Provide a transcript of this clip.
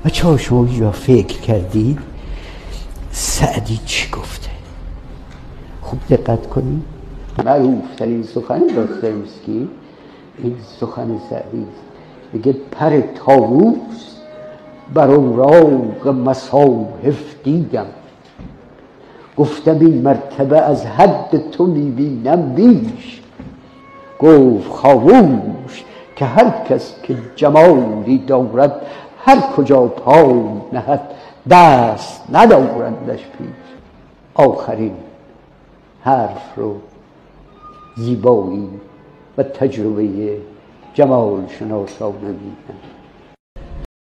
بچه شما یا فکر کردید سعدی چی گفته؟ خوب دقت کنید. معروف ترین سخن داستایوفسکی این سخن سعدی است. میگه پر طاووس بر اوراق مصاحف دیدم، گفتم این مرتبه از حد تو میبینم بیش. گفت خاموش که هر کس که جمالی دارد هر کجا پای نهد دست ندارندش پیش. آخرین حرف رو زیبایی و تجربه جمال شناسان میدن.